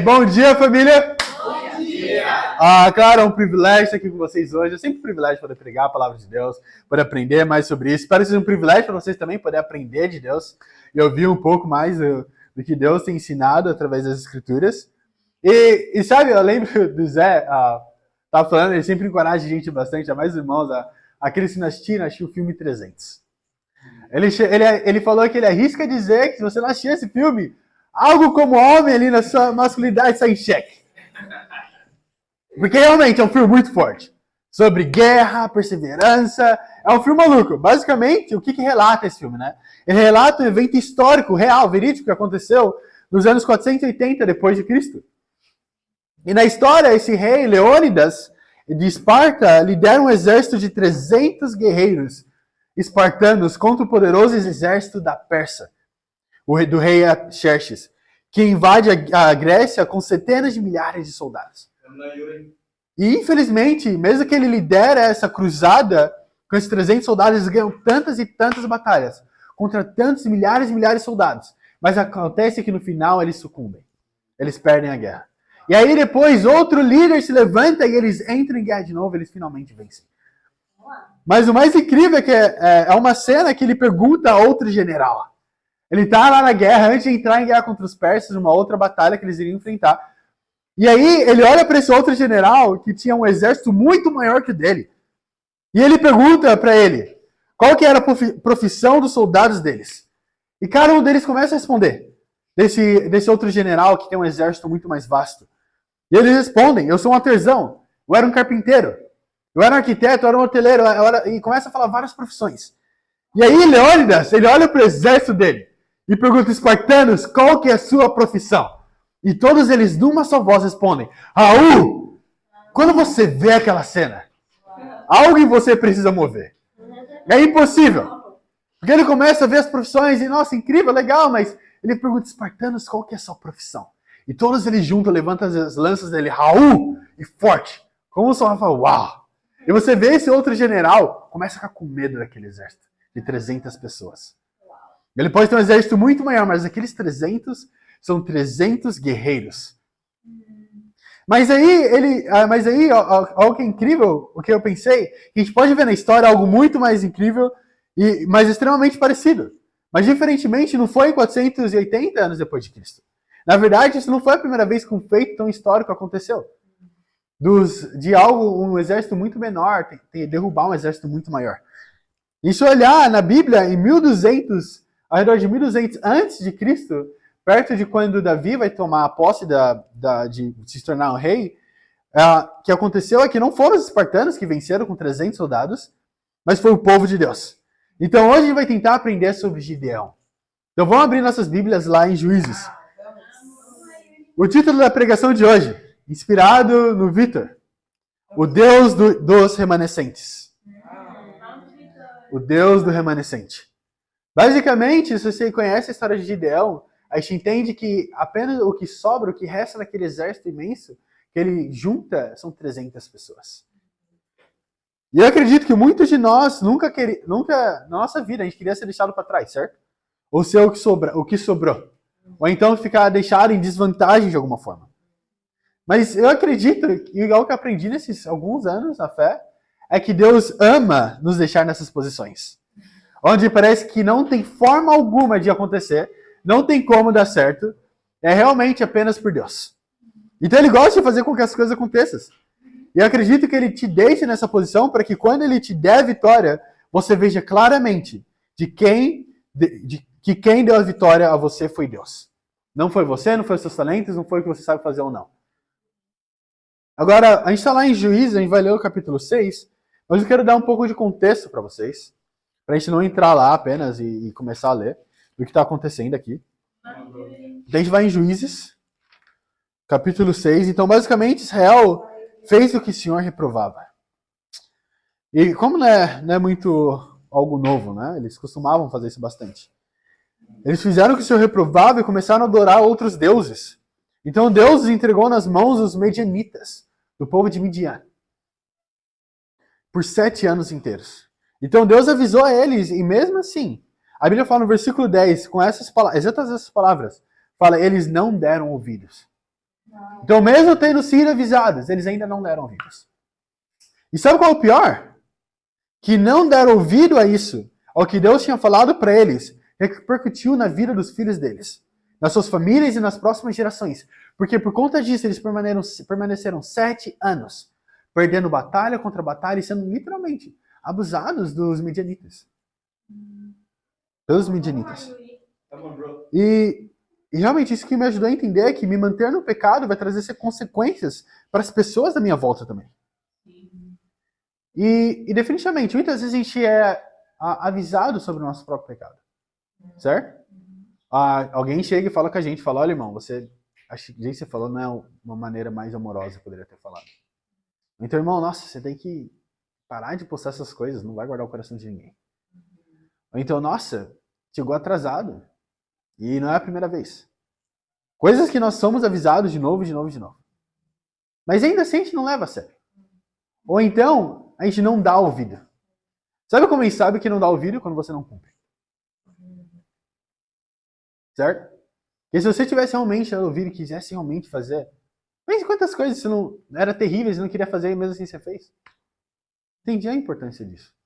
Bom dia, família! Bom dia! Claro, é um privilégio estar aqui com vocês hoje. É sempre um privilégio poder pregar a palavra de Deus, poder aprender mais sobre isso. Espero que seja um privilégio para vocês também poder aprender de Deus e ouvir um pouco mais do que Deus tem ensinado através das Escrituras. E sabe, eu lembro do Zé, tava falando, ele sempre encoraja a gente bastante, a mais irmãos, aqueles que não assistiram o filme 300. Ele falou que ele arrisca dizer que se você não assistir esse filme, algo como homem ali na sua masculinidade sai em xeque. Porque realmente é um filme muito forte. Sobre guerra, perseverança. É um filme maluco. Basicamente, o que relata esse filme, né? Ele relata um evento histórico, real, verídico, que aconteceu nos anos 480 depois de Cristo. E na história, esse rei, Leônidas, de Esparta, lidera um exército de 300 guerreiros espartanos contra o poderoso exército da Pérsia, do rei Xerxes, que invade a Grécia com centenas de milhares de soldados. E, infelizmente, mesmo que ele lidera essa cruzada com esses 300 soldados, eles ganham tantas e tantas batalhas contra tantos milhares e milhares de soldados. Mas acontece que no final eles sucumbem. Eles perdem a guerra. E aí depois outro líder se levanta e eles entram em guerra de novo, eles finalmente vencem. Mas o mais incrível é que é uma cena que ele pergunta a outro general. Ele tá lá na guerra, antes de entrar em guerra contra os persas, uma outra batalha que eles iriam enfrentar. E aí ele olha para esse outro general que tinha um exército muito maior que o dele. E ele pergunta para ele qual que era a profissão dos soldados deles. E cada um deles começa a responder. Desse outro general que tem um exército muito mais vasto. E eles respondem, eu sou um artesão, eu era um carpinteiro, eu era um arquiteto, eu era um hoteleiro, e começa a falar várias profissões. E aí Leônidas, ele olha para o exército dele e pergunta, espartanos, qual que é a sua profissão? E todos eles, de uma só voz, respondem, Raul, quando você vê aquela cena, algo em você precisa mover. É impossível. Porque ele começa a ver as profissões e, nossa, incrível, legal, mas ele pergunta, espartanos, qual que é a sua profissão? E todos eles juntos levantam as lanças dele, Raul, e forte. Como o Rafa fala, uau! E você vê esse outro general, começa a ficar com medo daquele exército de 300 pessoas. Ele pode ter um exército muito maior, mas aqueles 300 são 300 guerreiros. Mas aí, algo que é incrível, o que eu pensei, que a gente pode ver na história algo muito mais incrível, mas extremamente parecido. Mas, diferentemente, não foi 480 anos depois de Cristo. Na verdade, isso não foi a primeira vez que um feito tão histórico aconteceu. Um exército muito menor, derrubar um exército muito maior. E se olhar na Bíblia, em 1200, ao redor de 1200 antes de Cristo, perto de quando Davi vai tomar a posse de se tornar um rei, o que aconteceu é que não foram os espartanos que venceram com 300 soldados, mas foi o povo de Deus. Então hoje a gente vai tentar aprender sobre Gideão. Então vamos abrir nossas Bíblias lá em Juízes. O título da pregação de hoje, inspirado no Vitor, o Deus dos remanescentes. O Deus do remanescente. Basicamente, se você conhece a história de Gideão, a gente entende que apenas o que sobra, o que resta daquele exército imenso, que ele junta, são 300 pessoas. E eu acredito que muitos de nós nunca na nossa vida, a gente queria ser deixado para trás, certo? Ou ser o que sobrou. Ou então ficar deixado em desvantagem de alguma forma. Mas eu acredito, e algo que eu aprendi nesses alguns anos na fé, é que Deus ama nos deixar nessas posições. Onde parece que não tem forma alguma de acontecer, não tem como dar certo, é realmente apenas por Deus. Então ele gosta de fazer com que as coisas aconteçam. E eu acredito que ele te deixe nessa posição para que quando ele te der a vitória, você veja claramente que quem deu a vitória a você foi Deus. Não foi você, não foi os seus talentos, não foi o que você sabe fazer ou não. Agora, a gente está lá em Juízes, a gente vai ler o capítulo 6, mas eu quero dar um pouco de contexto para vocês, para a gente não entrar lá apenas e começar a ler o que está acontecendo aqui. Então a gente vai em Juízes, capítulo 6. Então, basicamente, Israel fez o que o Senhor reprovava. E como não é muito algo novo, né? Eles costumavam fazer isso bastante. Eles fizeram o que o Senhor reprovava e começaram a adorar outros deuses. Então Deus os entregou nas mãos dos medianitas, do povo de Midian, por 7 anos inteiros. Então Deus avisou a eles, e mesmo assim, a Bíblia fala no versículo 10, com exatas essas palavras, fala, eles não deram ouvidos. Então, mesmo tendo sido avisados, eles ainda não deram ouvidos. E sabe qual é o pior? Que não deram ouvido a isso, ao que Deus tinha falado para eles, repercutiu na vida dos filhos deles, nas suas famílias e nas próximas gerações. Porque por conta disso, eles permaneceram 7 anos, perdendo batalha contra batalha e sendo literalmente abusados dos midianitas. Pelos midianitas. E realmente isso que me ajudou a entender é que me manter no pecado vai trazer consequências para as pessoas da minha volta também. E definitivamente, muitas vezes a gente é avisado sobre o nosso próprio pecado. Certo? Alguém chega e fala com a gente, fala, olha irmão, acho que o que você falou não é uma maneira mais amorosa que eu poderia ter falado. Então, irmão, nossa, você tem que parar de postar essas coisas, não vai guardar o coração de ninguém. Ou então, nossa, chegou atrasado. E não é a primeira vez. Coisas que nós somos avisados de novo, de novo, de novo. Mas ainda assim a gente não leva a sério. Ou então, a gente não dá ouvido. Sabe como a gente sabe que não dá ouvido? Quando você não cumpre. Certo? Porque se você tivesse realmente dado ouvido e quisesse realmente fazer, pense quantas coisas você não era terríveis, você não queria fazer e mesmo assim você fez. Entendi a importância disso.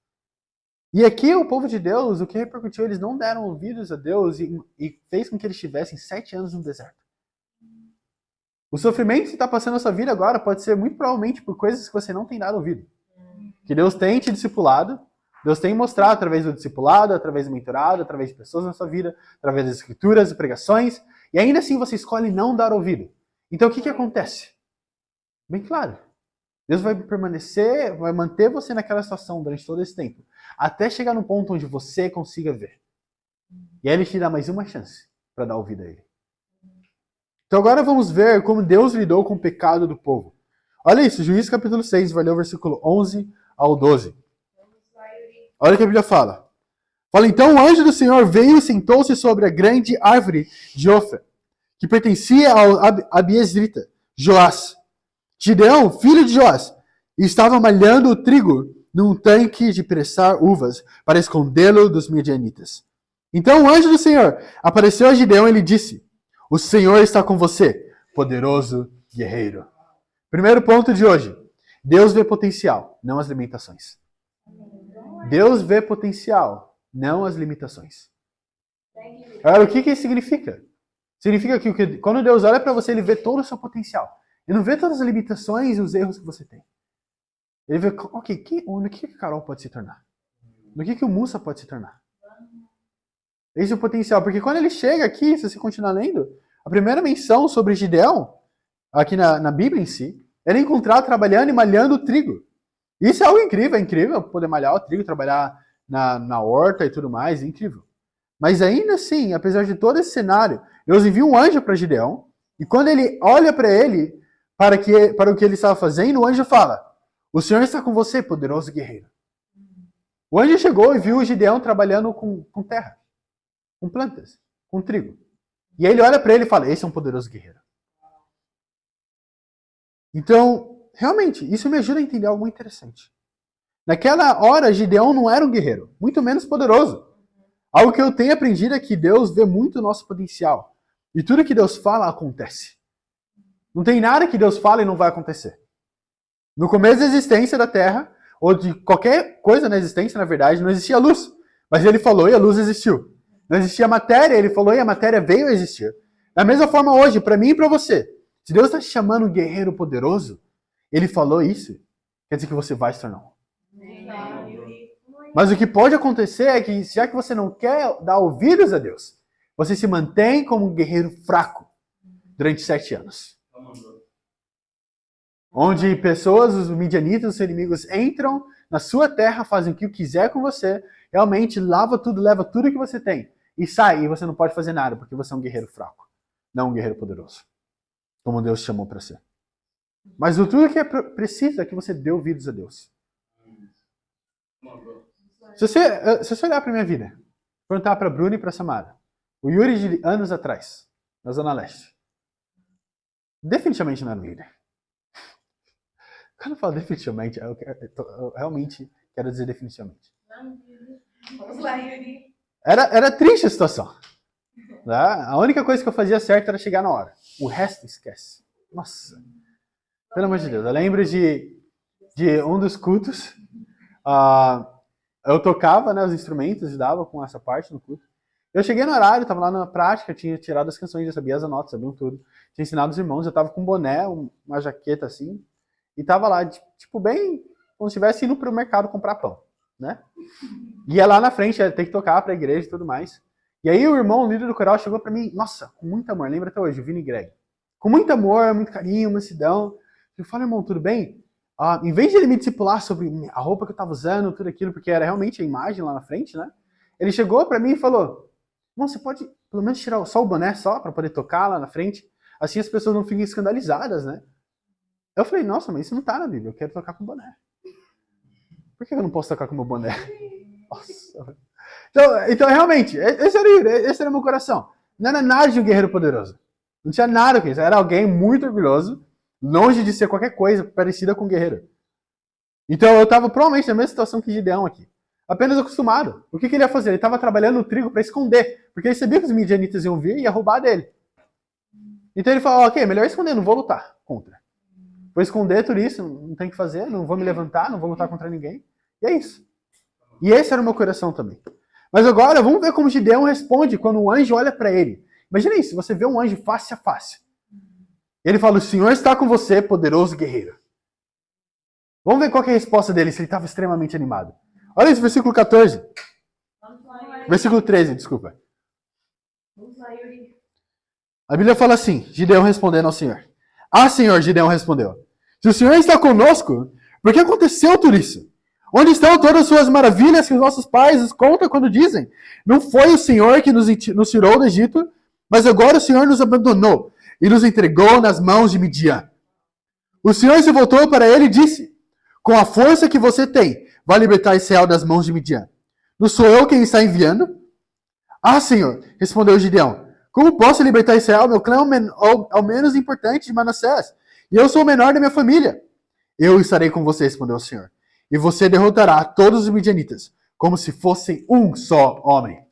E aqui o povo de Deus, o que repercutiu, eles não deram ouvidos a Deus e fez com que eles estivessem 7 anos no deserto. O sofrimento que está passando na sua vida agora pode ser muito provavelmente por coisas que você não tem dado ouvido. Que Deus tem te discipulado, Deus tem mostrado através do discipulado, através do mentorado, através de pessoas na sua vida, através das escrituras e pregações, e ainda assim você escolhe não dar ouvido. Então o que acontece? Bem claro. Deus vai permanecer, vai manter você naquela situação durante todo esse tempo, até chegar no ponto onde você consiga ver. E aí ele te dá mais uma chance para dar ouvido a ele. Então agora vamos ver como Deus lidou com o pecado do povo. Olha isso, Juízes capítulo 6, vai ler o versículo 11 ao 12. Olha o que a Bíblia fala. Fala, então o anjo do Senhor veio e sentou-se sobre a grande árvore de Ofra, que pertencia ao Abiezrita, Joás. Gideão, filho de Joás, estava malhando o trigo num tanque de pressar uvas para escondê-lo dos midianitas. Então o anjo do Senhor apareceu a Gideão e lhe disse, o Senhor está com você, poderoso guerreiro. Primeiro ponto de hoje, Deus vê potencial, não as limitações. Deus vê potencial, não as limitações. Agora, o que isso significa? Significa que quando Deus olha para você, ele vê todo o seu potencial. Ele não vê todas as limitações e os erros que você tem. Ele vê, ok, no que a Carol pode se tornar? No que o Musa pode se tornar? Esse é o potencial. Porque quando ele chega aqui, se você continuar lendo, a primeira menção sobre Gideão, aqui na Bíblia em si, era encontrar trabalhando e malhando o trigo. Isso é algo incrível, é incrível poder malhar o trigo, trabalhar na horta e tudo mais, é incrível. Mas ainda assim, apesar de todo esse cenário, Deus envia um anjo para Gideão, e quando ele olha para ele, para o que ele estava fazendo, o anjo fala, o Senhor está com você, poderoso guerreiro. O anjo chegou e viu o Gideão trabalhando com terra, com plantas, com trigo. E aí ele olha para ele e fala, esse é um poderoso guerreiro. Então, realmente, isso me ajuda a entender algo muito interessante. Naquela hora, Gideão não era um guerreiro, muito menos poderoso. Algo que eu tenho aprendido é que Deus vê muito o nosso potencial. E tudo que Deus fala, acontece. Não tem nada que Deus fala e não vai acontecer. No começo da existência da Terra, ou de qualquer coisa na existência, na verdade, não existia luz. Mas ele falou e a luz existiu. Não existia matéria, ele falou e a matéria veio a existir. Da mesma forma hoje, para mim e para você. Se Deus está te chamando um guerreiro poderoso, ele falou isso, quer dizer que você vai se tornar um. Mas o que pode acontecer é que, já que você não quer dar ouvidos a Deus, você se mantém como um guerreiro fraco durante 7 anos. Onde pessoas, os midianitas, os inimigos, entram na sua terra, fazem o que quiser com você, realmente leva tudo que você tem, e sai, e você não pode fazer nada, porque você é um guerreiro fraco, não um guerreiro poderoso, como Deus chamou para ser. Mas o tudo que é preciso é que você dê ouvidos a Deus. Se você olhar para minha vida, perguntar para Bruno e para Samara, o Yuri de anos atrás, na Zona Leste, definitivamente não era um líder. Quando eu falo definitivamente, eu realmente quero dizer definitivamente. Vamos lá, Yuri. Era triste a situação. Tá? A única coisa que eu fazia certo era chegar na hora. O resto, esquece. Nossa, pelo amor de Deus. Eu lembro de um dos cultos. ah, eu tocava, né, os instrumentos e dava com essa parte no culto. Eu cheguei no horário, tava lá na prática, tinha tirado as canções, já sabia as notas, sabiam tudo. Tinha ensinado os irmãos, eu tava com um boné, uma jaqueta assim, e tava lá, tipo, bem como se estivesse indo pro mercado comprar pão, né? Ia lá na frente, ia ter que tocar pra igreja e tudo mais. E aí o irmão, o líder do coral, chegou pra mim, nossa, com muito amor, lembra até hoje, o Vini Greg. Com muito amor, muito carinho, mansidão. Eu falei, irmão, tudo bem? Em vez de ele me discipular sobre a roupa que eu tava usando, tudo aquilo, porque era realmente a imagem lá na frente, né? Ele chegou pra mim e falou, irmão, você pode pelo menos tirar só o boné só pra poder tocar lá na frente? Assim as pessoas não ficam escandalizadas, né? Eu falei, nossa, mas isso não tá na Bíblia, eu quero tocar com boné. Por que eu não posso tocar com meu boné? Nossa. Então, realmente, esse era o meu coração. Não era nada de um guerreiro poderoso. Não tinha nada com isso. Era alguém muito orgulhoso, longe de ser qualquer coisa parecida com um guerreiro. Então eu estava provavelmente na mesma situação que Gideão aqui. Apenas acostumado. O que ele ia fazer? Ele estava trabalhando no trigo para esconder. Porque ele sabia que os midianitas iam vir e ia roubar dele. Então ele falou, ok, melhor esconder, não vou lutar contra. Vou esconder tudo isso, não tem o que fazer, não vou me levantar, não vou lutar contra ninguém. E é isso. E esse era o meu coração também. Mas agora, vamos ver como Gideão responde quando o anjo olha para ele. Imagina isso, você vê um anjo face a face. Ele fala, o Senhor está com você, poderoso guerreiro. Vamos ver qual que é a resposta dele, se ele estava extremamente animado. Olha isso, versículo 14. Versículo 13, desculpa. A Bíblia fala assim, Gideão respondendo ao Senhor. Ah, Senhor, Gideão respondeu. Se o Senhor está conosco, por que aconteceu tudo isso? Onde estão todas as suas maravilhas que os nossos pais nos contam quando dizem? Não foi o Senhor que nos tirou do Egito, mas agora o Senhor nos abandonou e nos entregou nas mãos de Midian. O Senhor se voltou para ele e disse, com a força que você tem, vai libertar Israel das mãos de Midian. Não sou eu quem está enviando? Ah, Senhor, respondeu Gideão. Como posso libertar Israel? Meu clã é o menos importante de Manassés, e eu sou o menor da minha família. Eu estarei com você, respondeu o Senhor. E você derrotará todos os midianitas, como se fossem um só homem.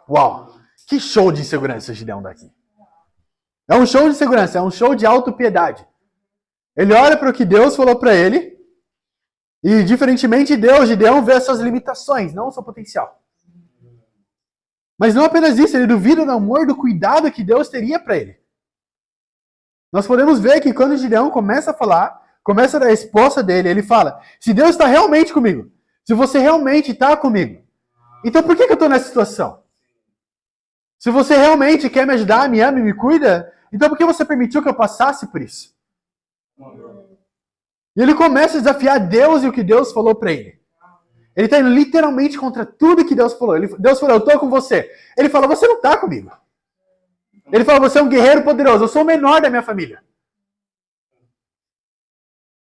Uau! Que show de insegurança Gideão daqui. É um show de segurança, é um show de autopiedade. Ele olha para o que Deus falou para ele, e diferentemente de Deus, Gideão vê as suas limitações, não o seu potencial. Mas não apenas isso, ele duvida do amor, do cuidado que Deus teria para ele. Nós podemos ver que quando Gideão começa a falar, começa a dar a resposta dele, ele fala, se Deus está realmente comigo, se você realmente está comigo, então por que eu estou nessa situação? Se você realmente quer me ajudar, me ama e me cuida, então por que você permitiu que eu passasse por isso? E ele começa a desafiar Deus e o que Deus falou para ele. Ele está indo literalmente contra tudo que Deus falou. Deus falou, eu estou com você. Ele fala, você não está comigo. Ele fala, você é um guerreiro poderoso, eu sou o menor da minha família.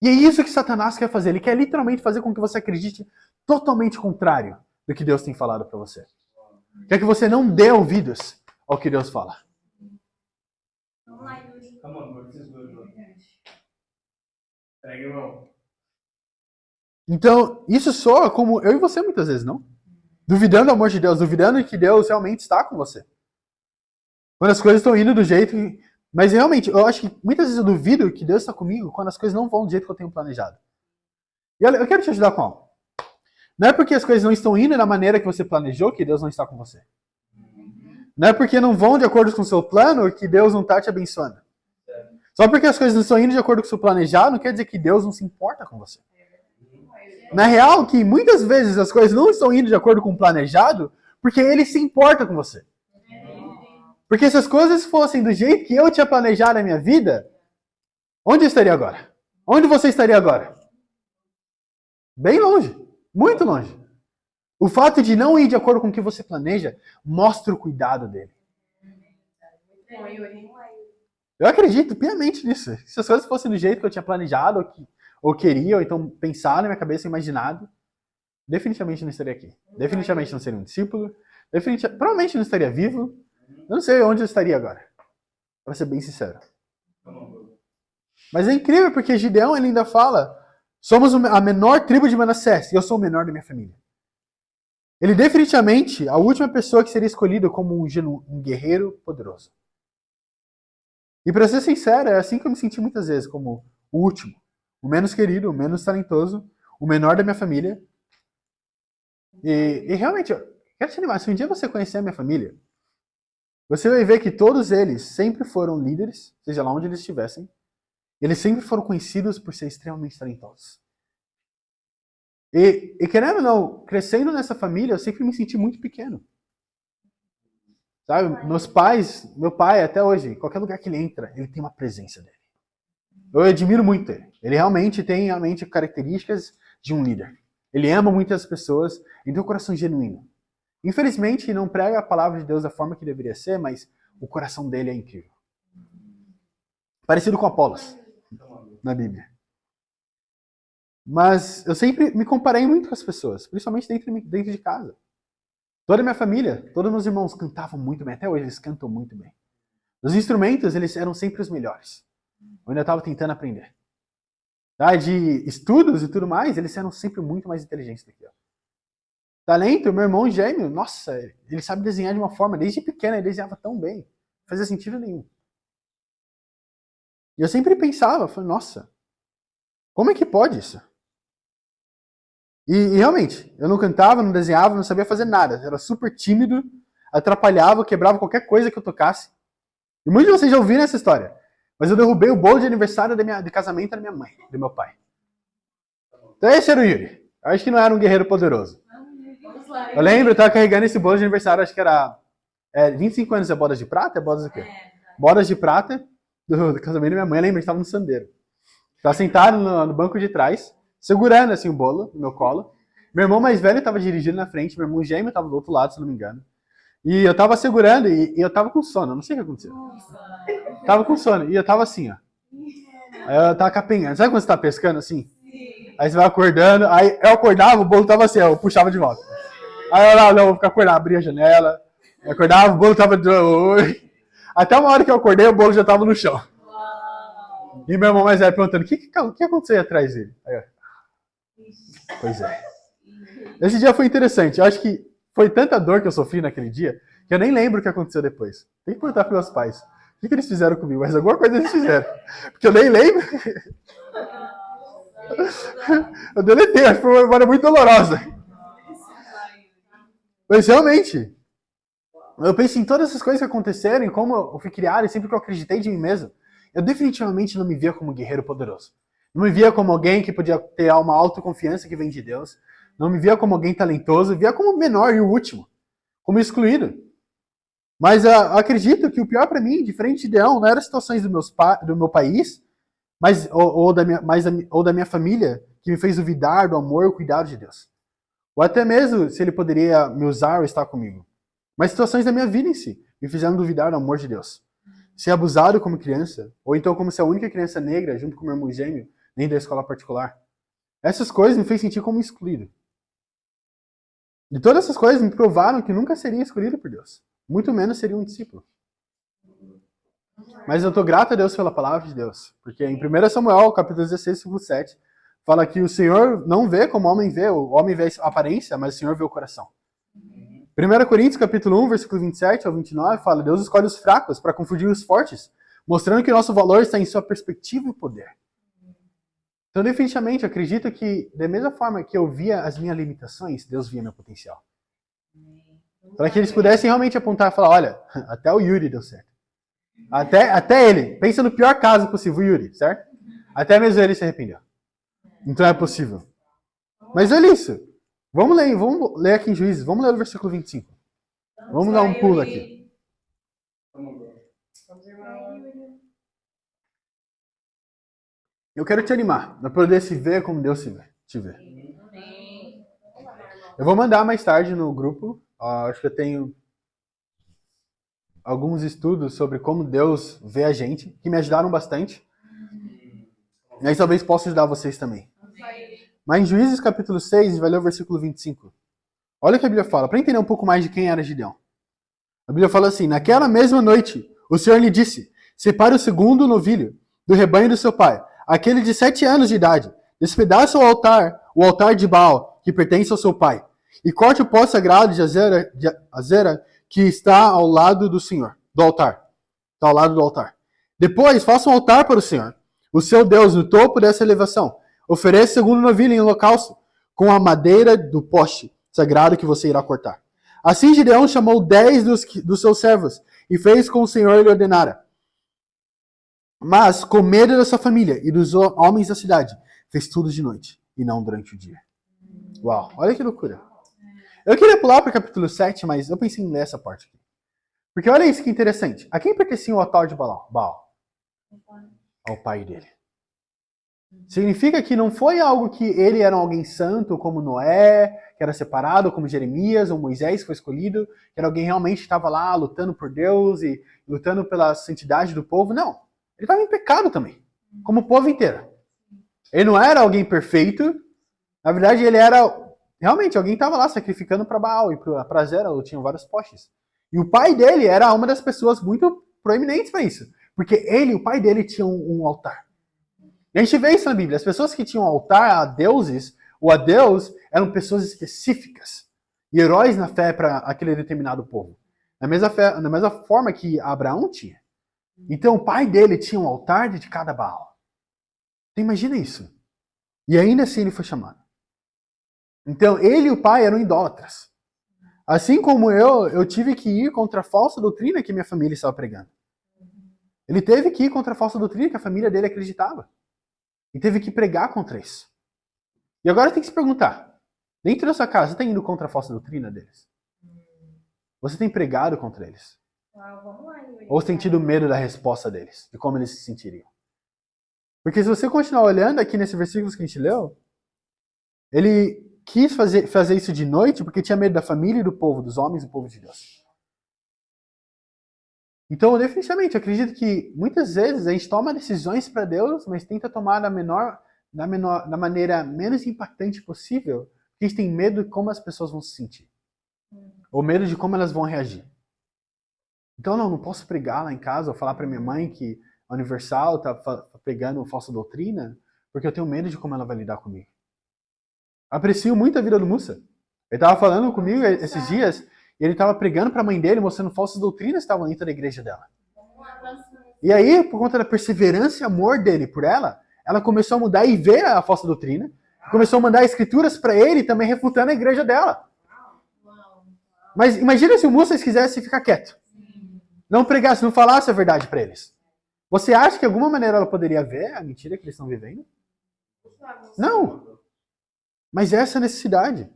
E é isso que Satanás quer fazer. Ele quer literalmente fazer com que você acredite totalmente contrário do que Deus tem falado para você. Quer que você não dê ouvidos ao que Deus fala. Então, isso soa como eu e você muitas vezes, não? Duvidando do amor de Deus, duvidando que Deus realmente está com você. Quando as coisas estão indo do jeito que... Mas realmente, eu acho que muitas vezes eu duvido que Deus está comigo quando as coisas não vão do jeito que eu tenho planejado. E olha, eu quero te ajudar com algo. Não é porque as coisas não estão indo da maneira que você planejou que Deus não está com você. Não é porque não vão de acordo com o seu plano que Deus não está te abençoando. Só porque as coisas não estão indo de acordo com o seu planejado, não quer dizer que Deus não se importa com você. Na real, que muitas vezes as coisas não estão indo de acordo com o planejado, porque Ele se importa com você. Porque se as coisas fossem do jeito que eu tinha planejado a minha vida, onde eu estaria agora? Onde você estaria agora? Bem longe. Muito longe. O fato de não ir de acordo com o que você planeja mostra o cuidado dele. Eu acredito piamente nisso. Se as coisas fossem do jeito que eu tinha planejado, ou queria, ou então pensado na minha cabeça, imaginado, definitivamente não estaria aqui. Definitivamente não seria um discípulo. Provavelmente não estaria vivo. Eu não sei onde eu estaria agora. Para ser bem sincero. Mas é incrível porque Gideão ele ainda fala, somos a menor tribo de Manassés e eu sou o menor da minha família. Ele definitivamente, a última pessoa que seria escolhida como um guerreiro poderoso. E para ser sincero, é assim que eu me senti muitas vezes, como o último, o menos querido, o menos talentoso, o menor da minha família. E realmente, eu quero te animar, se um dia você conhecer a minha família, você vai ver que todos eles sempre foram líderes, seja lá onde eles estivessem. Eles sempre foram conhecidos por ser extremamente talentosos. E querendo ou não, crescendo nessa família, eu sempre me senti muito pequeno. Sabe, meus pais, meu pai até hoje, qualquer lugar que ele entra, ele tem uma presença dele. Eu admiro muito ele. Ele realmente tem características de um líder. Ele ama muitas pessoas e tem um coração genuíno. Infelizmente, não prega a palavra de Deus da forma que deveria ser, mas o coração dele é incrível. Parecido com Apolos, na Bíblia. Mas eu sempre me comparei muito com as pessoas, principalmente dentro de casa. Toda a minha família, todos meus irmãos cantavam muito bem. Até hoje eles cantam muito bem. Os instrumentos, eles eram sempre os melhores. Eu ainda estava tentando aprender. Tá? De estudos e tudo mais, eles eram sempre muito mais inteligentes do que eu. Talento, meu irmão gêmeo, nossa, ele sabe desenhar de uma forma, desde pequeno ele desenhava tão bem. Não fazia sentido nenhum. E eu sempre pensava, falei, nossa, como é que pode isso? E realmente, eu não cantava, não desenhava, não sabia fazer nada. Eu era super tímido, atrapalhava, quebrava qualquer coisa que eu tocasse. E muitos de vocês já ouviram essa história. Mas eu derrubei o bolo de aniversário de casamento da minha mãe, do meu pai. Então esse era o Yuri. Eu acho que não era um guerreiro poderoso. Eu lembro, eu tava carregando esse bolo de aniversário, acho que era 25 anos, é bodas de prata? É bodas do quê? Bodas de prata do casamento da minha mãe. Eu lembro, a gente tava no sandeiro. Tava sentado no banco de trás, segurando assim o bolo no meu colo. Meu irmão mais velho tava dirigindo na frente, meu irmão gêmeo tava do outro lado, se não me engano. E eu tava segurando e eu tava com sono, eu não sei o que aconteceu. Tava com sono e eu tava assim, ó. Aí eu tava capenhando. Sabe quando você tá pescando assim? Aí você vai acordando, aí eu acordava, o bolo tava assim, ó, eu puxava de volta. Aí eu não, vou ficar acordado, abria a janela. Eu acordava, o bolo tava... Até uma hora que eu acordei, o bolo já tava no chão. E meu irmão mais velho perguntando, o que aconteceu aí atrás dele? Aí, pois é. Esse dia foi interessante. Eu acho que foi tanta dor que eu sofri naquele dia, que eu nem lembro o que aconteceu depois. Tem que perguntar pros meus pais. O que eles fizeram comigo? Mas alguma coisa eles fizeram. Porque eu nem lembro. Eu deletei, acho que foi uma memória muito dolorosa. Mas realmente, eu penso em todas essas coisas que aconteceram, em como eu fui criado e sempre que eu acreditei de mim mesmo. Eu definitivamente não me via como um guerreiro poderoso. Não me via como alguém que podia ter uma autoconfiança que vem de Deus. Não me via como alguém talentoso. Me via como o menor e o último. Como excluído. Mas eu acredito que o pior para mim, diferente de Deão, não eram as situações do meu país, ou da minha família, que me fez duvidar do amor e o cuidado de Deus. Ou até mesmo se ele poderia me usar ou estar comigo. Mas situações da minha vida em si me fizeram duvidar do amor de Deus. Ser abusado como criança, ou então como ser a única criança negra, junto com meu irmão gêmeo, dentro da escola particular. Essas coisas me fez sentir como excluído. E todas essas coisas me provaram que nunca seria escolhido por Deus. Muito menos seria um discípulo. Mas eu estou grato a Deus pela palavra de Deus. Porque em 1 Samuel, capítulo 16, versículo 7, fala que o Senhor não vê como o homem vê a aparência, mas o Senhor vê o coração. 1 Coríntios, capítulo 1, versículo 27 ao 29, fala: Deus escolhe os fracos para confundir os fortes, mostrando que o nosso valor está em sua perspectiva e poder. Então, definitivamente, eu acredito que, da mesma forma que eu via as minhas limitações, Deus via meu potencial. Para que eles pudessem realmente apontar e falar: olha, até o Yuri deu certo. Até ele. Pensa no pior caso possível, o Yuri, certo? Até mesmo ele se arrependeu. Então é possível. Mas olha isso. Vamos ler aqui em Juízes. Vamos ler o versículo 25. Vamos dar um pulo aqui. Eu quero te animar, para poder se ver como Deus te vê. Eu vou mandar mais tarde no grupo. Acho que eu tenho alguns estudos sobre como Deus vê a gente, que me ajudaram bastante. E aí talvez possa ajudar vocês também. Mas em Juízes capítulo 6, vai ler o versículo 25. Olha o que a Bíblia fala, para entender um pouco mais de quem era Gideão. A Bíblia fala assim: naquela mesma noite, o Senhor lhe disse: separe o segundo novilho do rebanho do seu pai, aquele de 7 anos de idade. Despedaça o altar de Baal, que pertence ao seu pai, e corte o pó sagrado de Azera, que está ao lado do Senhor, do altar. Está ao lado do altar. Depois, faça um altar para o Senhor, o seu Deus, no topo dessa elevação. Ofereça segundo novilho em holocausto, com a madeira do poste sagrado que você irá cortar. Assim Gideão chamou 10 dos seus servos e fez como o Senhor lhe ordenara. Mas, com medo da sua família e dos homens da cidade, fez tudo de noite e não durante o dia. Uau, olha que loucura. Eu queria pular para o capítulo 7, mas eu pensei em ler essa parte aqui. Porque olha isso que interessante. A quem pertencia o altar de Baal? Ao pai dele. Significa que não foi algo que ele era alguém santo, como Noé, que era separado, como Jeremias ou Moisés, que foi escolhido, que era alguém que realmente estava lá lutando por Deus e lutando pela santidade do povo. Não. Ele estava em pecado também, como o povo inteiro. Ele não era alguém perfeito. Na verdade, ele era realmente alguém que estava lá sacrificando para Baal e para Azera, tinham vários postes. E o pai dele era uma das pessoas muito proeminentes para isso. Porque o pai dele tinha um altar. E a gente vê isso na Bíblia. As pessoas que tinham altar a deuses ou a Deus eram pessoas específicas. E heróis na fé para aquele determinado povo. Na mesma forma que Abraão tinha. Então o pai dele tinha um altar dedicado a Baal. Então imagina isso. E ainda assim ele foi chamado. Então ele e o pai eram idólatras. Assim como eu tive que ir contra a falsa doutrina que minha família estava pregando. Ele teve que ir contra a falsa doutrina que a família dele acreditava. E teve que pregar contra isso. E agora tem que se perguntar, dentro da sua casa, você está indo contra a falsa doutrina deles? Você tem pregado contra eles? Ou você tem tido medo da resposta deles? De como eles se sentiriam? Porque se você continuar olhando aqui nesse versículo que a gente leu, ele quis fazer isso de noite porque tinha medo da família e do povo, dos homens e do povo de Deus. Então, eu definitivamente acredito que muitas vezes a gente toma decisões para Deus, mas tenta tomar da maneira menos impactante possível, porque a gente tem medo de como as pessoas vão se sentir. Ou medo de como elas vão reagir. Então, não posso pregar lá em casa ou falar para minha mãe que a Universal está pregando falsa doutrina, porque eu tenho medo de como ela vai lidar comigo. Aprecio muito a vida do Musa. Ele estava falando comigo esses dias, e ele estava pregando para a mãe dele, mostrando falsas doutrinas que estavam dentro da igreja dela. E aí, por conta da perseverança e amor dele por ela, ela começou a mudar e ver a falsa doutrina, começou a mandar escrituras para ele, também refutando a igreja dela. Mas imagina se o Musa quisesse ficar quieto. Não pregasse, não falasse a verdade para eles. Você acha que de alguma maneira ela poderia ver a mentira que eles estão vivendo? Não. Mas essa é a necessidade.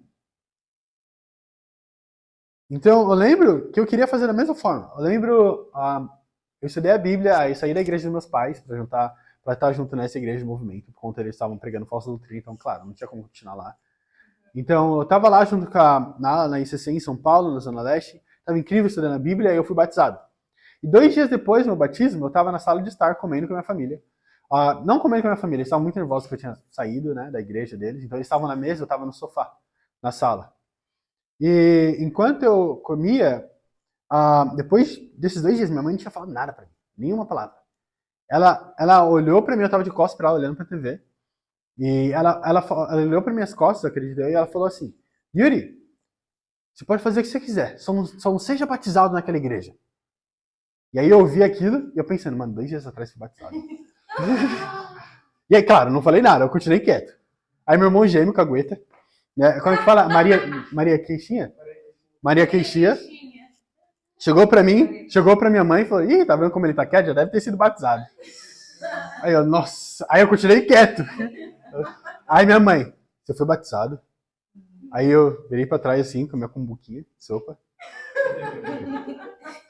Então, eu lembro que eu queria fazer da mesma forma. Eu lembro, eu estudei a Bíblia, aí saí da igreja dos meus pais para estar junto nessa igreja de movimento, por conta eles estavam pregando falsa doutrina, então, claro, não tinha como continuar lá. Então, eu estava lá junto na ICC em São Paulo, na Zona Leste, estava incrível estudando a Bíblia, e eu fui batizado. E 2 dias depois do meu batismo, eu estava na sala de estar comendo com a minha família. Não comendo com a minha família, eles estavam muito nervosos porque eu tinha saído, né, da igreja deles, então eles estavam na mesa, eu estava no sofá, na sala. E enquanto eu comia, depois desses 2 dias, minha mãe não tinha falado nada pra mim. Nenhuma palavra. Ela olhou pra mim, eu tava de costas pra ela, olhando pra TV. E ela olhou pra minhas costas, eu acredito, e ela falou assim, Yuri, você pode fazer o que você quiser, só não seja batizado naquela igreja. E aí eu ouvi aquilo, e eu pensando, mano, 2 dias atrás fui batizado. E aí, claro, não falei nada, eu continuei quieto. Aí meu irmão gêmeo, cagueta, né, como é que fala? Maria Queixinha? Maria Queixinha. Chegou pra mim, chegou pra minha mãe e falou, ih, tá vendo como ele tá quieto? Já deve ter sido batizado. Aí eu, nossa, aí eu continuei quieto. Aí minha mãe, você foi batizado? Aí eu virei pra trás assim, com a minha cumbuquinha, sopa.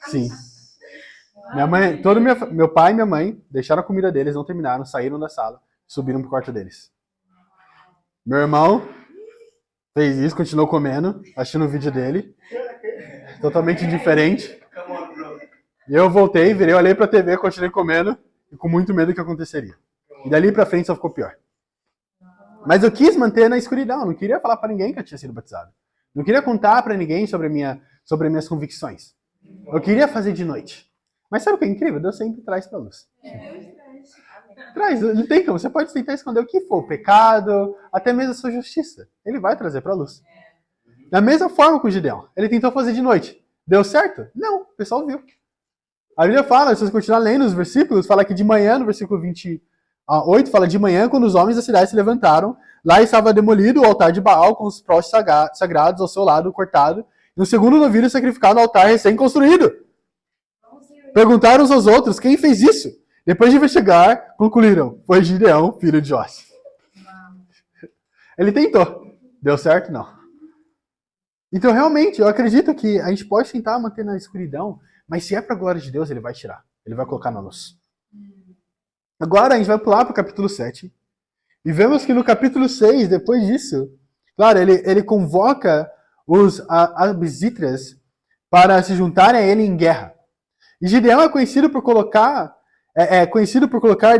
Sim. Minha mãe, meu pai e minha mãe deixaram a comida deles, não terminaram, saíram da sala, subiram pro quarto deles. Meu irmão fez isso, continuou comendo, assistindo o vídeo dele. Totalmente indiferente. E eu voltei, olhei pra TV, continuei comendo, e com muito medo do que aconteceria. E dali pra frente só ficou pior. Mas eu quis manter na escuridão, não queria falar pra ninguém que eu tinha sido batizado. Não queria contar pra ninguém sobre minhas convicções. Eu queria fazer de noite. Mas sabe o que é incrível? Deus sempre traz pra luz. Traz, não tem como. Você pode tentar esconder o que for, o pecado, até mesmo a sua justiça. Ele vai trazer pra luz. Da mesma forma com o Gideão. Ele tentou fazer de noite. Deu certo? Não, o pessoal viu. A Bíblia fala, se você continuar lendo os versículos, fala que de manhã, no versículo 28, fala de manhã, quando os homens da cidade se levantaram, lá estava demolido o altar de Baal com os postes sagrados ao seu lado cortado, e um segundo novilho sacrificado no altar recém-construído. Perguntaram uns aos outros, quem fez isso? Depois de investigar, concluíram, foi Gideão, filho de Joás. Ele tentou. Deu certo? Não. Então, realmente, eu acredito que a gente pode tentar manter na escuridão, mas se é para a glória de Deus, ele vai tirar. Ele vai colocar na luz. Agora, a gente vai pular para o capítulo 7. E vemos que no capítulo 6, depois disso, claro, ele convoca os abisítras para se juntarem a ele em guerra. E Gideão é conhecido por colocar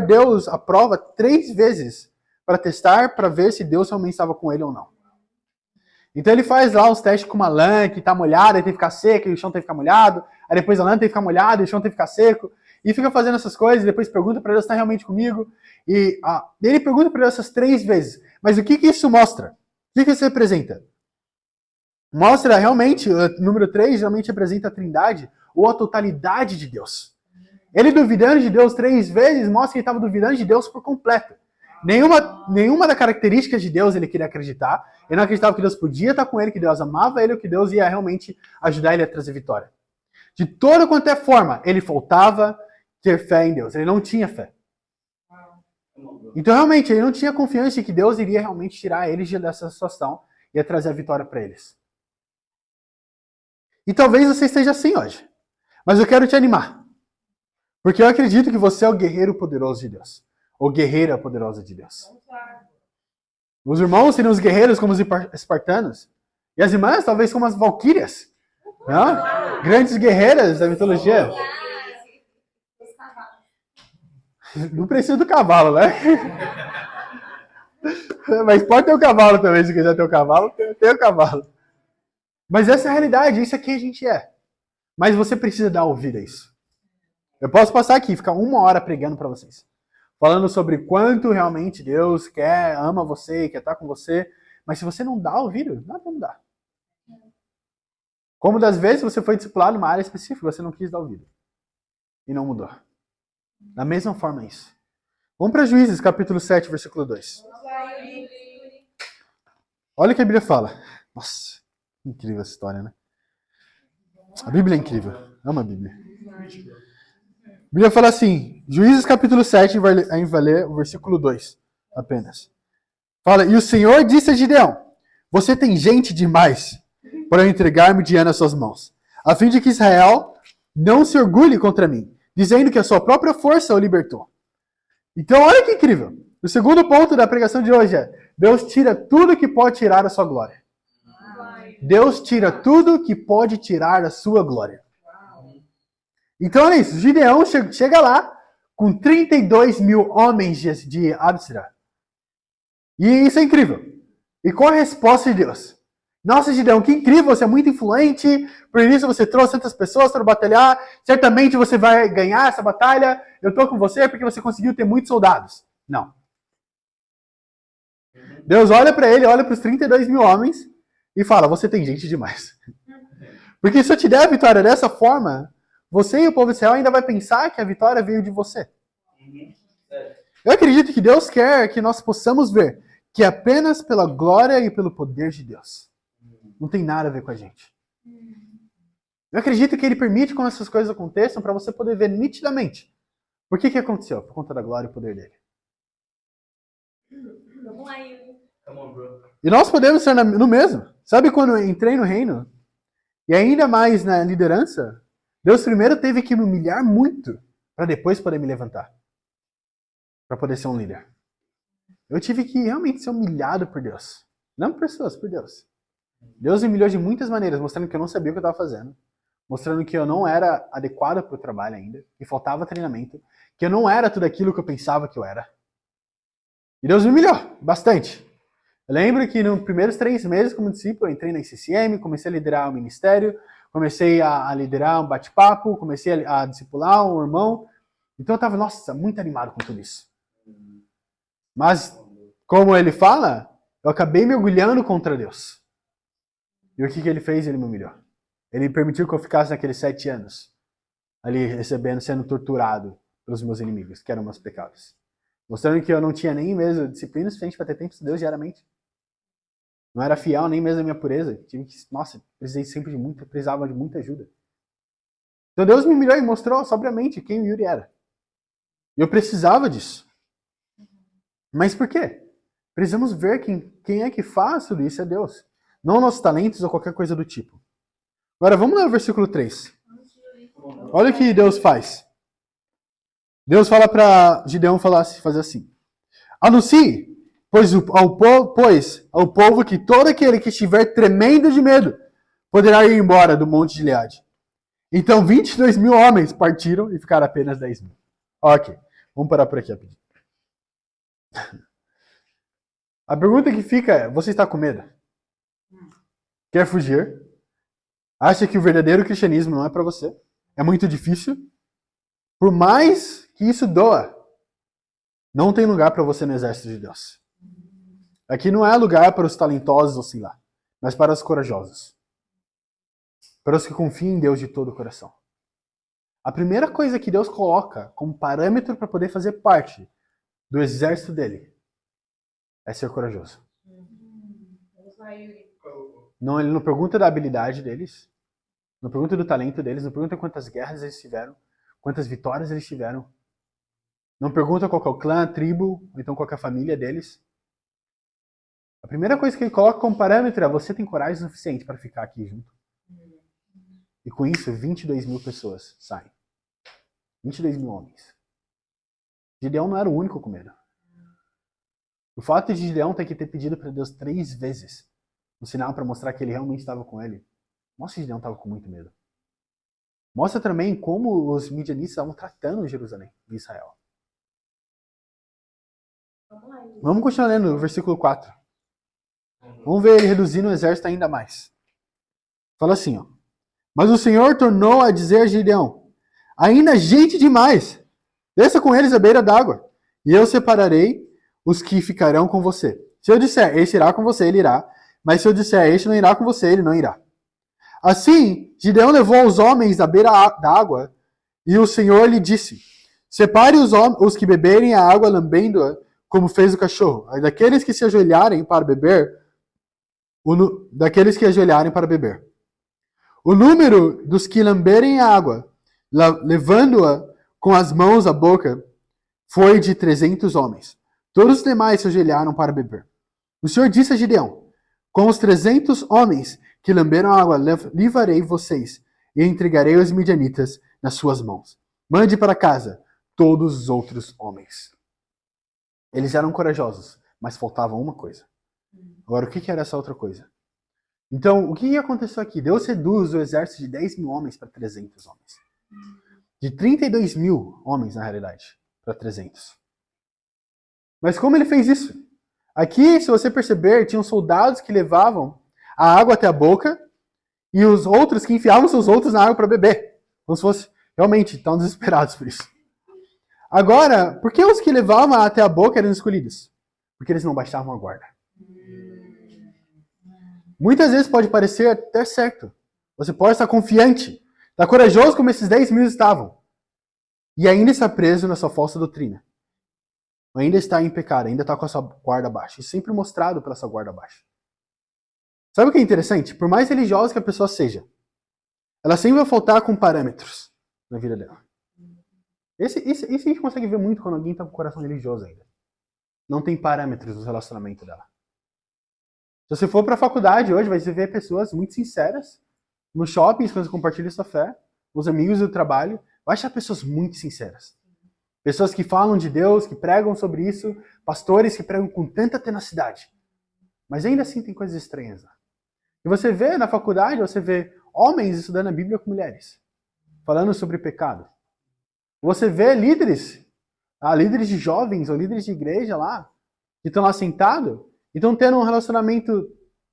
Deus à prova 3 vezes para testar, para ver se Deus realmente estava com ele ou não. Então ele faz lá os testes com uma lã que está molhada, tem que ficar seca e o chão tem que ficar molhado. Aí depois a lã tem que ficar molhada e o chão tem que ficar seco. E fica fazendo essas coisas, e depois pergunta para Deus se está realmente comigo. E ele pergunta para Deus essas 3 vezes. Mas o que isso mostra? O que isso representa? Mostra realmente, o número 3 geralmente representa a trindade ou a totalidade de Deus. Ele duvidando de Deus 3 vezes mostra que ele estava duvidando de Deus por completo. Nenhuma das características de Deus ele queria acreditar. Ele não acreditava que Deus podia estar com ele, que Deus amava ele, ou que Deus ia realmente ajudar ele a trazer vitória. De toda quanto é forma, ele faltava ter fé em Deus. Ele não tinha fé. Então, realmente, ele não tinha confiança em que Deus iria realmente tirar eles dessa situação e ia trazer a vitória para eles. E talvez você esteja assim hoje. Mas eu quero te animar. Porque eu acredito que você é o guerreiro poderoso de Deus. Ou guerreira poderosa de Deus. Os irmãos seriam os guerreiros como os espartanos. E as irmãs talvez como as valquírias. Não? Grandes guerreiras da mitologia. Não precisa do cavalo, né? Mas pode ter o cavalo também, se quiser ter o cavalo, tem o cavalo. Mas essa é a realidade, isso aqui a gente é. Mas você precisa dar ouvido a isso. Eu posso passar aqui, ficar 1 hora pregando para vocês. Falando sobre quanto realmente Deus quer, ama você, quer estar com você. Mas se você não dá ouvido, nada vai mudar. Como das vezes você foi discipulado numa área específica, você não quis dar ouvido. E não mudou. Da mesma forma é isso. Vamos para Juízes, capítulo 7, versículo 2. Olha o que a Bíblia fala. Nossa, incrível essa história, né? A Bíblia é incrível. Amo a Bíblia. A Bíblia fala assim, Juízes capítulo 7, a gente vai ler o versículo 2 apenas. Fala, e o Senhor disse a Gideão, você tem gente demais para eu entregar Midian nas suas mãos, a fim de que Israel não se orgulhe contra mim, dizendo que a sua própria força o libertou. Então, olha que incrível. O segundo ponto da pregação de hoje é, Deus tira tudo que pode tirar a sua glória. Deus tira tudo que pode tirar a sua glória. Então, olha isso. Gideão chega lá com 32 mil homens de Absra. E isso é incrível. E qual a resposta de Deus? Nossa, Gideão, que incrível, você é muito influente, por isso você trouxe tantas pessoas para batalhar, certamente você vai ganhar essa batalha, eu estou com você porque você conseguiu ter muitos soldados. Não. Deus olha para ele, olha para os 32 mil homens e fala, você tem gente demais. Porque se eu te der a vitória dessa forma, você e o povo de Israel ainda vai pensar que a vitória veio de você. Eu acredito que Deus quer que nós possamos ver que é apenas pela glória e pelo poder de Deus. Não tem nada a ver com a gente. Eu acredito que Ele permite que essas coisas aconteçam para você poder ver nitidamente. Por que aconteceu? Por conta da glória e poder dele. E nós podemos ser no mesmo. Sabe quando eu entrei no reino? E ainda mais na liderança? Deus primeiro teve que me humilhar muito para depois poder me levantar. Para poder ser um líder. Eu tive que realmente ser humilhado por Deus. Não por pessoas, por Deus. Deus me humilhou de muitas maneiras, mostrando que eu não sabia o que eu estava fazendo. Mostrando que eu não era adequado para o trabalho ainda. Que faltava treinamento. Que eu não era tudo aquilo que eu pensava que eu era. E Deus me humilhou bastante. Eu lembro que nos primeiros 3 meses como discípulo, eu entrei na ICCM, comecei a liderar o ministério, comecei a liderar um bate-papo, comecei a discipular um irmão. Então eu estava, nossa, muito animado com tudo isso. Mas, como ele fala, eu acabei mergulhando contra Deus. E o que ele fez? Ele me humilhou. Ele permitiu que eu ficasse naqueles 7 anos. ali recebendo, sendo torturado pelos meus inimigos, que eram meus pecados. Mostrando que eu não tinha nem mesmo disciplina suficiente para ter tempo de Deus diariamente. Não era fiel nem mesmo à minha pureza. Precisava de muita ajuda. Então Deus me mirou e mostrou sobriamente quem o Yuri era. Eu precisava disso. Mas por quê? Precisamos ver quem é que faz tudo isso é Deus. Não nossos talentos ou qualquer coisa do tipo. Agora vamos lá no versículo 3. Olha o que Deus faz. Deus fala para Gideão fazer assim. Anuncie, pois ao povo que todo aquele que estiver tremendo de medo poderá ir embora do monte de Gileade. Então 22.000 homens partiram e ficaram apenas 10.000. Ok, vamos parar por aqui rapidinho. A pergunta que fica é, você está com medo? Quer fugir? Acha que o verdadeiro cristianismo não é para você? É muito difícil? Por mais que isso doa, não tem lugar para você no exército de Deus. Aqui não é lugar para os talentosos ou sei lá, mas para os corajosos. Para os que confiam em Deus de todo o coração. A primeira coisa que Deus coloca como parâmetro para poder fazer parte do exército dele é ser corajoso. Não, ele não pergunta da habilidade deles, não pergunta do talento deles, não pergunta quantas guerras eles tiveram, quantas vitórias eles tiveram. Não pergunta qual é o clã, a tribo, ou então qual é a família deles. A primeira coisa que ele coloca como parâmetro é você tem coragem suficiente para ficar aqui junto. E com isso, 22.000 pessoas saem. 22.000 homens. Gideão não era o único com medo. O fato de Gideão ter que ter pedido para Deus 3 vezes um sinal para mostrar que ele realmente estava com ele, mostra que Gideão estava com muito medo. Mostra também como os midianitas estavam tratando Jerusalém e Israel. Vamos continuar lendo o versículo 4. Vamos ver ele reduzindo o exército ainda mais. Fala assim, ó. Mas o Senhor tornou a dizer a Gideão, ainda gente demais, desça com eles à beira d'água, e eu separarei os que ficarão com você. Se eu disser, este irá com você, ele irá. Mas se eu disser, este não irá com você, ele não irá. Assim, Gideão levou os homens à beira da água, e o Senhor lhe disse, separe os que beberem a água lambendo-a, como fez o cachorro. Daqueles que se ajoelharem para beber, O número dos que lamberem a água, levando-a com as mãos à boca, foi de 300 homens. Todos os demais se ajoelharam para beber. O Senhor disse a Gideão, com os 300 homens que lamberam a água, livrarei vocês e entregarei os midianitas nas suas mãos. Mande para casa todos os outros homens. Eles eram corajosos, mas faltava uma coisa. Agora, o que era essa outra coisa? Então, o que aconteceu aqui? Deus reduz o exército de 10.000 homens para 300 homens. De 32.000 homens, na realidade, para 300. Mas como ele fez isso? Aqui, se você perceber, tinham soldados que levavam a água até a boca e os outros que enfiavam seus outros na água para beber. Como se fosse, realmente, estão desesperados por isso. Agora, por que os que levavam até a boca eram escolhidos? Porque eles não baixavam a guarda. Muitas vezes pode parecer até certo. Você pode estar confiante, estar corajoso como esses 10.000 estavam. E ainda está preso na sua falsa doutrina. Ainda está em pecado, ainda está com a sua guarda baixa. E sempre mostrado pela sua guarda baixa. Sabe o que é interessante? Por mais religiosa que a pessoa seja, ela sempre vai faltar com parâmetros na vida dela. Isso a gente consegue ver muito quando alguém está com o coração religioso ainda. Não tem parâmetros no relacionamento dela. Se você for para a faculdade hoje, vai ver pessoas muito sinceras nos shoppings, quando você compartilha sua fé, os amigos do trabalho, vai achar pessoas muito sinceras. Pessoas que falam de Deus, que pregam sobre isso, pastores que pregam com tanta tenacidade. Mas ainda assim tem coisas estranhas lá. E você vê na faculdade, você vê homens estudando a Bíblia com mulheres, falando sobre pecado. Você vê líderes de jovens ou líderes de igreja lá, que estão lá sentados, e estão tendo um relacionamento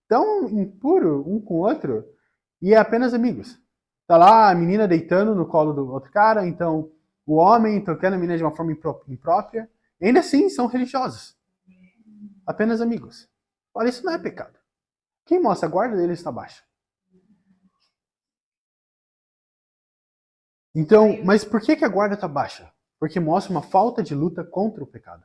tão impuro um com o outro, e é apenas amigos. Tá lá a menina deitando no colo do outro cara, então o homem tocando a menina de uma forma imprópria, e ainda assim são religiosos. Apenas amigos. Olha, isso não é pecado. Quem mostra a guarda deles está baixa. Então, mas por que a guarda está baixa? Porque mostra uma falta de luta contra o pecado.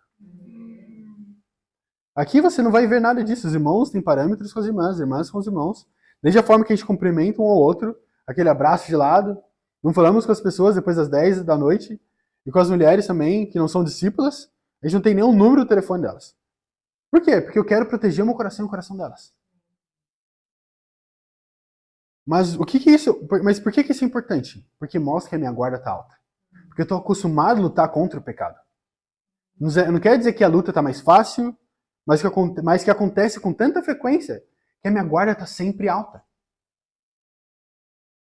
Aqui você não vai ver nada disso. Os irmãos têm parâmetros com as irmãs com os irmãos. Desde a forma que a gente cumprimenta um ao outro, aquele abraço de lado. Não falamos com as pessoas depois das 10 da noite. E com as mulheres também, que não são discípulas. A gente não tem nenhum número do telefone delas. Por quê? Porque eu quero proteger o meu coração e o coração delas. Mas Mas por que isso é importante? Porque mostra que a minha guarda está alta. Porque eu estou acostumado a lutar contra o pecado. Não quer dizer que a luta está mais fácil, mas que acontece com tanta frequência que a minha guarda está sempre alta.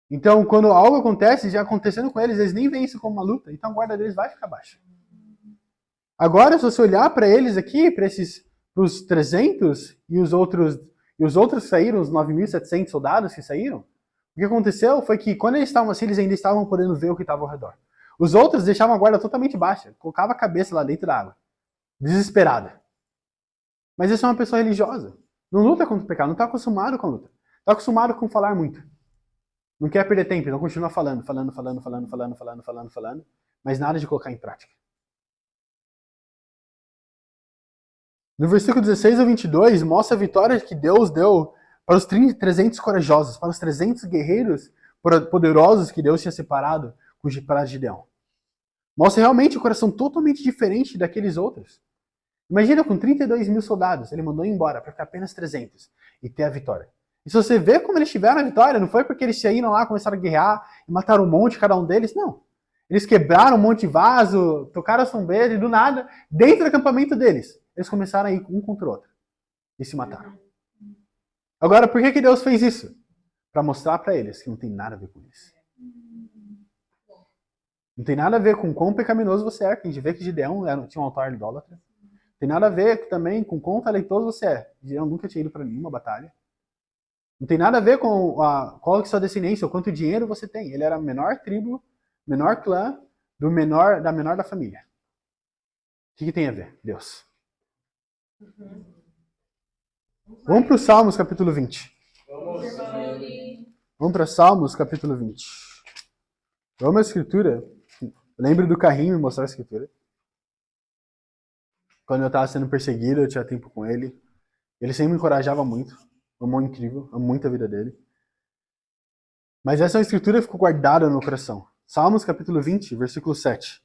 Então, quando algo acontece, já acontecendo com eles, eles nem veem isso como uma luta, então a guarda deles vai ficar baixa. Agora, se você olhar para eles aqui, para os 300 e os outros saíram, os 9.700 soldados que saíram, o que aconteceu foi que quando eles estavam assim, eles ainda estavam podendo ver o que estava ao redor. Os outros deixavam a guarda totalmente baixa, colocavam a cabeça lá dentro da água, desesperada. Mas essa é uma pessoa religiosa. Não luta contra o pecado, não está acostumado com a luta. Está acostumado com falar muito. Não quer perder tempo, então continua falando, mas nada de colocar em prática. No versículo 16 ao 22, mostra a vitória que Deus deu para os 300 corajosos, para os 300 guerreiros poderosos que Deus tinha separado para Gideão. Mostra realmente o coração totalmente diferente daqueles outros. Imagina, com 32 mil soldados, ele mandou embora para ficar apenas 300 e ter a vitória. E se você vê como eles tiveram a vitória, não foi porque eles saíram lá, começaram a guerrear e mataram um monte, cada um deles, não. Eles quebraram um monte de vaso, tocaram a sombreira e do nada, dentro do acampamento deles, eles começaram a ir um contra o outro e se mataram. Agora, por que Deus fez isso? Para mostrar para eles que não tem nada a ver com isso. Não tem nada a ver com quão pecaminoso você é, que a gente vê que Gideão tinha um altar idólatra. Tem nada a ver também com quão talentoso você é. Gideão nunca tinha ido para nenhuma batalha. Não tem nada a ver com qual é a sua descendência, ou quanto dinheiro você tem. Ele era a menor tribo, menor clã, da menor da família. O que tem a ver? Deus. Vamos para o Salmos, capítulo 20. Vamos para Salmos, capítulo 20. Eu amo a escritura. Lembro do carrinho me mostrar a escritura. Quando eu estava sendo perseguido, eu tinha tempo com ele. Ele sempre me encorajava muito. Amor incrível, amo muito a vida dele. Mas essa escritura ficou guardada no meu coração. Salmos capítulo 20, versículo 7.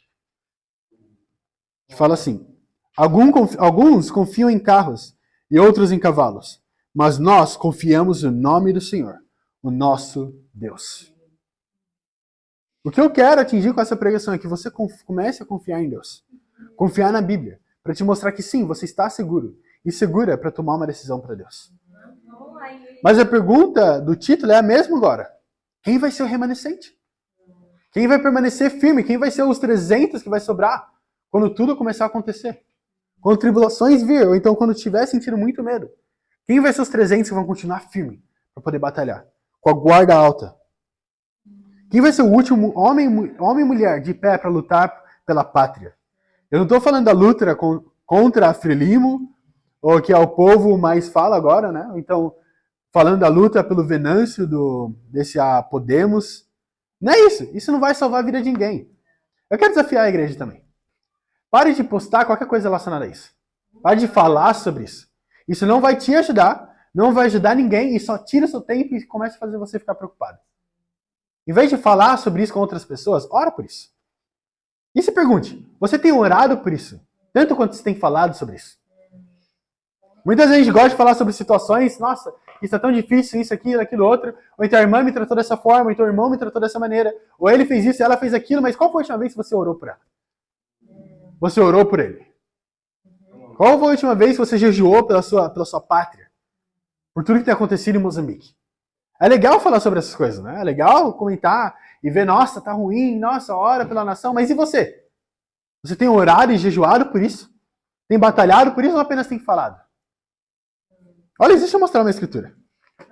Que fala assim: Alguns confiam em carros e outros em cavalos, mas nós confiamos no nome do Senhor, o nosso Deus. O que eu quero atingir com essa pregação é que você comece a confiar em Deus. Confiar na Bíblia, para te mostrar que sim, você está seguro e segura para tomar uma decisão para Deus. Mas a pergunta do título é a mesma agora. Quem vai ser o remanescente? Quem vai permanecer firme? Quem vai ser os 300 que vai sobrar quando tudo começar a acontecer? Quando tribulações vir, ou então quando tiver sentindo muito medo. Quem vai ser os 300 que vão continuar firme para poder batalhar? Com a guarda alta. Quem vai ser o último homem e mulher de pé para lutar pela pátria? Eu não estou falando da luta contra a Frelimo, ou que é o povo mais fala agora, né? Então, falando da luta pelo Venâncio desse Podemos. Não é isso. Isso não vai salvar a vida de ninguém. Eu quero desafiar a igreja também. Pare de postar qualquer coisa relacionada a isso. Pare de falar sobre isso. Isso não vai te ajudar, não vai ajudar ninguém e só tira seu tempo e começa a fazer você ficar preocupado. Em vez de falar sobre isso com outras pessoas, ora por isso. E se pergunte, você tem orado por isso? Tanto quanto você tem falado sobre isso? Muitas vezes a gente gosta de falar sobre situações, nossa, isso é tão difícil, isso, aquilo, outro. Ou então a irmã me tratou dessa forma, ou então o irmão me tratou dessa maneira. Ou ele fez isso, ela fez aquilo, mas qual foi a última vez que você orou por ela? Você orou por ele? Qual foi a última vez que você jejuou pela sua pátria? Por tudo que tem acontecido em Moçambique? É legal falar sobre essas coisas, né? É legal comentar e ver, nossa, tá ruim, nossa, ora pela nação, mas e você? Você tem orado e jejuado por isso? Tem batalhado por isso ou apenas tem falado? Olha, deixa eu mostrar uma escritura.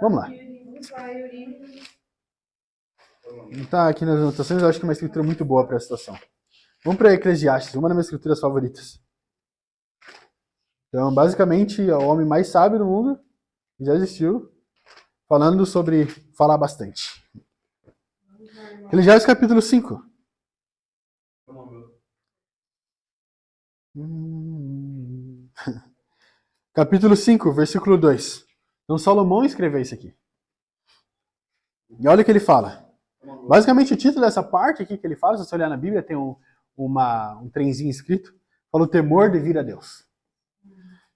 Vamos lá. Não está aqui nas anotações, eu acho que é uma escritura muito boa para a situação. Vamos para Eclesiastes, uma das minhas escrituras favoritas. Então, basicamente, é o homem mais sábio do mundo, que já existiu, falando sobre falar bastante. Eclesiastes capítulo 5. Capítulo 5, versículo 2. Então Salomão escreveu isso aqui. E olha o que ele fala. Basicamente o título dessa parte aqui que ele fala, se você olhar na Bíblia, tem um trenzinho escrito. Fala o temor devido a Deus.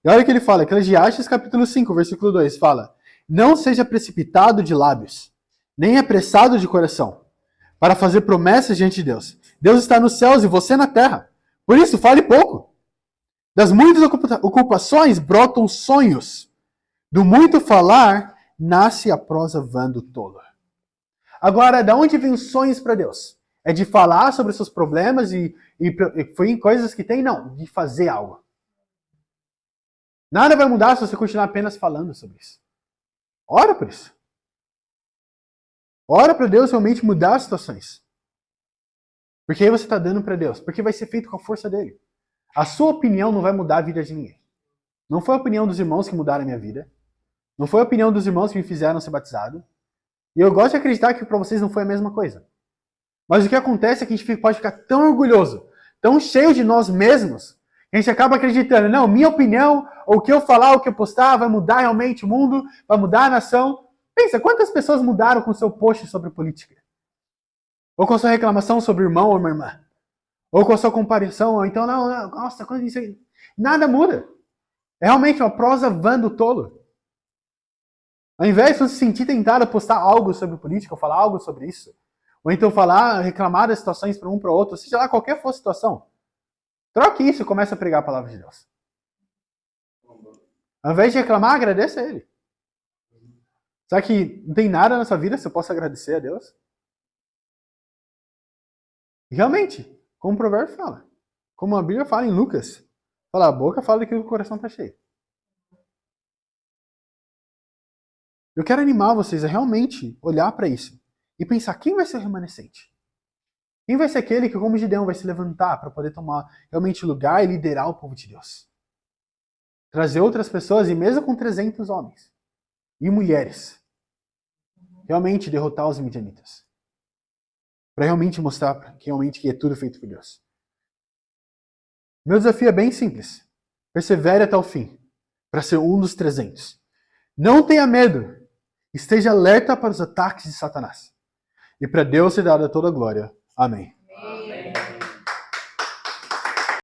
E olha o que ele fala. Eclesiastes capítulo 5, versículo 2. Fala: não seja precipitado de lábios, nem apressado de coração, para fazer promessas diante de Deus. Deus está nos céus e você na terra. Por isso, fale pouco. Das muitas ocupações brotam sonhos. Do muito falar, nasce a prosa vã do tolo. Agora, de onde vem os sonhos para Deus? É de falar sobre os seus problemas e foi em coisas que tem? Não, de fazer algo. Nada vai mudar se você continuar apenas falando sobre isso. Ora por isso. Ora para Deus realmente mudar as situações. Porque aí você está dando para Deus. Porque vai ser feito com a força dele. A sua opinião não vai mudar a vida de ninguém. Não foi a opinião dos irmãos que mudaram a minha vida. Não foi a opinião dos irmãos que me fizeram ser batizado. E eu gosto de acreditar que para vocês não foi a mesma coisa. Mas o que acontece é que a gente pode ficar tão orgulhoso, tão cheio de nós mesmos, que a gente acaba acreditando, não, minha opinião, ou o que eu falar, o que eu postar, vai mudar realmente o mundo, vai mudar a nação. Pensa, quantas pessoas mudaram com o seu post sobre política? Ou com a sua reclamação sobre irmão ou uma irmã? Ou com a sua comparação, ou então, não, nossa, coisa isso aí. Nada muda. É realmente uma prosa vã do tolo. Ao invés de você se sentir tentado a postar algo sobre política, ou falar algo sobre isso, ou então falar, reclamar das situações para um para o outro, seja lá qualquer for a situação, troque isso e comece a pregar a palavra de Deus. Ao invés de reclamar, agradeça a Ele. Será que não tem nada na sua vida que você possa agradecer a Deus? Realmente, como o provérbio fala, como a Bíblia fala em Lucas, fala, a boca fala daquilo que o coração está cheio. Eu quero animar vocês a realmente olhar para isso e pensar, quem vai ser o remanescente? Quem vai ser aquele que, como Gideão, vai se levantar para poder tomar realmente lugar e liderar o povo de Deus? Trazer outras pessoas, e mesmo com 300 homens e mulheres, realmente derrotar os midianitas. Para realmente mostrar que realmente é tudo feito por Deus. Meu desafio é bem simples. Persevere até o fim, para ser um dos 300. Não tenha medo. Esteja alerta para os ataques de Satanás. E para Deus ser dada toda a glória. Amém.